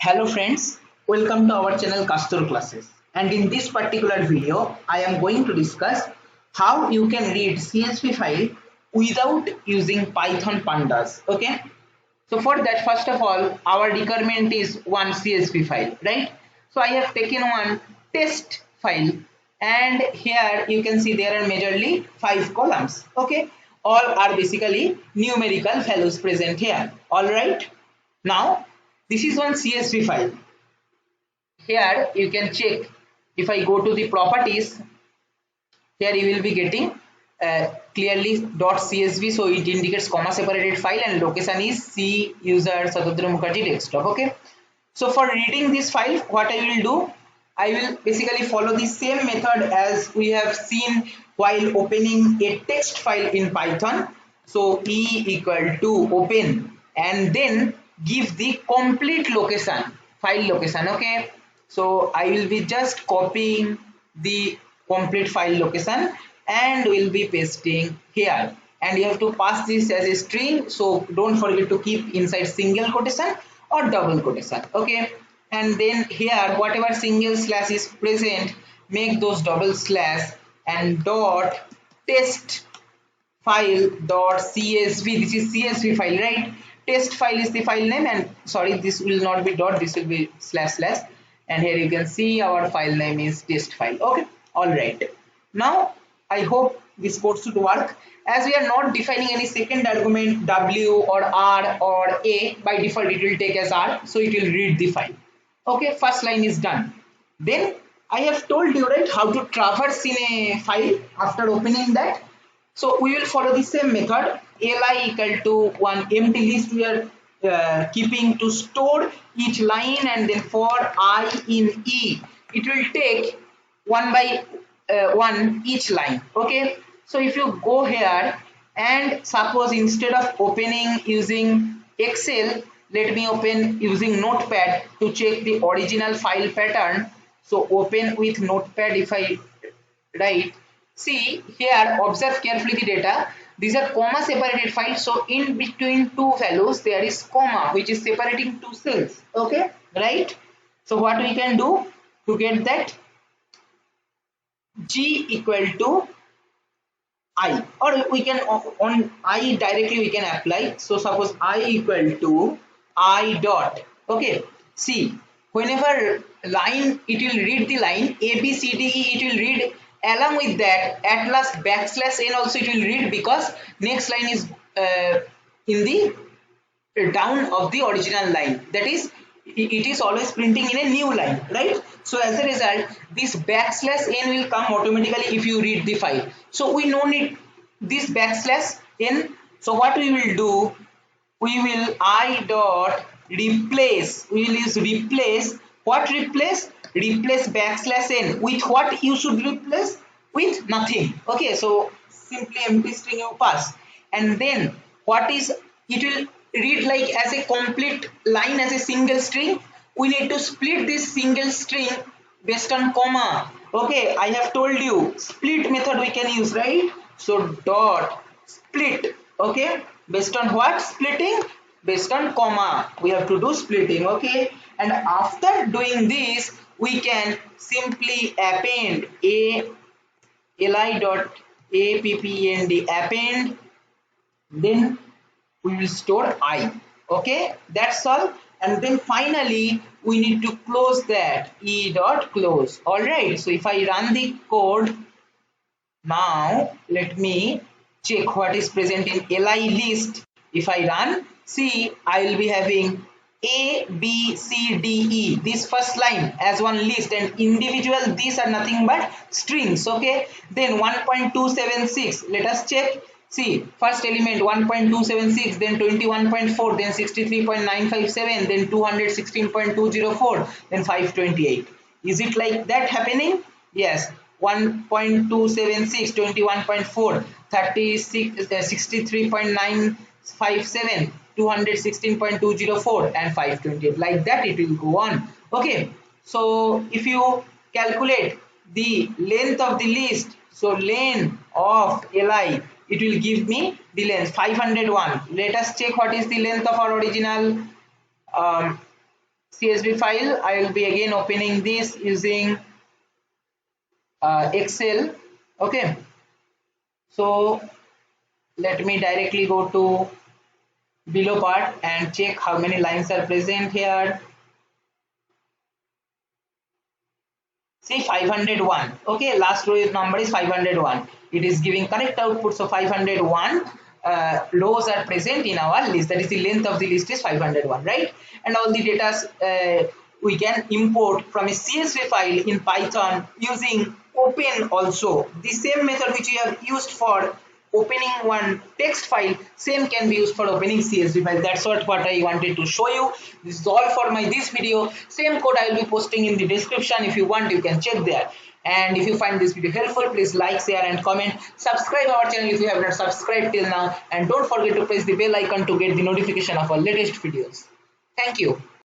Hello friends, welcome to our channel Castor Classes, and in this particular video I am going to discuss how you can read CSV file without using Python pandas. Okay, so for that, first of all, our requirement is one CSV file, right? So I have taken one test file, and here you can see there are majorly 5 columns. Okay, all are basically numerical values present here. All right, now this is one CSV file. Here you can check. If I go to the properties, here you will be getting clearly .csv, so it indicates comma separated file and location is C user Satadru Mukherjee desktop. Okay, so for reading this file, what I will do, I will basically follow the same method as we have seen while opening a text file in Python. So e equal to open and then give the complete location, file location. Okay, so I will be just copying the complete file location and will be pasting here, and you have to pass this as a string, so don't forget to keep inside single quotation or double quotation. Okay, and then here whatever single slash is present, make those double slash and dot test file dot csv. This is csv file, right? Test file is the file name, and sorry, this will not be dot, this will be slash slash, and here you can see our file name is test file. Okay, all right, now I hope this code should work. As we are not defining any second argument w or r or a, by default it will take as r, so it will read the file. Okay, first line is done. Then I have told you, right, how to traverse in a file after opening that. So we will follow the same method. Li equal to one empty list we are keeping to store each line, and then for I in E, it will take one by one each line. Okay, so if you go here and suppose instead of opening using Excel, let me open using Notepad to check the original file pattern. So open with Notepad. If I write, see here, observe carefully the data. These are comma separated files, so in between two values there is comma which is separating two cells. Okay, right? So what we can do to get that, g equal to I, or we can on I directly we can apply. So suppose I equal to I dot. Okay, see, whenever line, it will read the line a b c d e, it will read, along with that at last backslash n also it will read, because next line is in the down of the original line, that is it is always printing in a new line, right? So as a result, this backslash n will come automatically if you read the file, so we no need this backslash n. So what we will do, we will I dot replace, we will use replace. What replace? Replace backslash n with what you should replace? With nothing. Okay, so simply empty string you pass, and then what is, it will read like as a complete line as a single string. We need to split this single string based on comma. Okay, I have told you split method we can use, right? So dot split. Okay, based on what? Splitting, based on comma we have to do splitting. Okay, and after doing this we can simply append a li dot append append, then we will store I. Okay, that's all, and then finally we need to close that, e dot close. All right, so if I run the code now, let me check what is present in li list. If I run, see, I will be having a b c d e, this first line as one list, and individual these are nothing but strings. Okay, then 1.276, let us check. See, first element 1.276, then 21.4, then 63.957, then 216.204, then 528. Is it like that happening? Yes, 1.276, 21.4, 36, 63.957, 216.204, and 528. Like that it will go on. Okay, so if you calculate the length of the list, so length of li, it will give me the length 501. Let us check what is the length of our original CSV file. I will be again opening this using Excel. Okay, so let me directly go to below part and check how many lines are present here. See 501. Okay, last row number is 501. It is giving correct output, so 501 rows are present in our list. That is the length of the list is 501, right? And all the data we can import from a CSV file in Python using open also. The same method which we have used for opening one text file, same can be used for opening CSV file. That's what I wanted to show you. This is all for my this video. Same code I will be posting in the description. If you want, you can check there. And if you find this video helpful, please like, share and comment. Subscribe our channel if you have not subscribed till now, and don't forget to press the bell icon to get the notification of our latest videos. Thank you.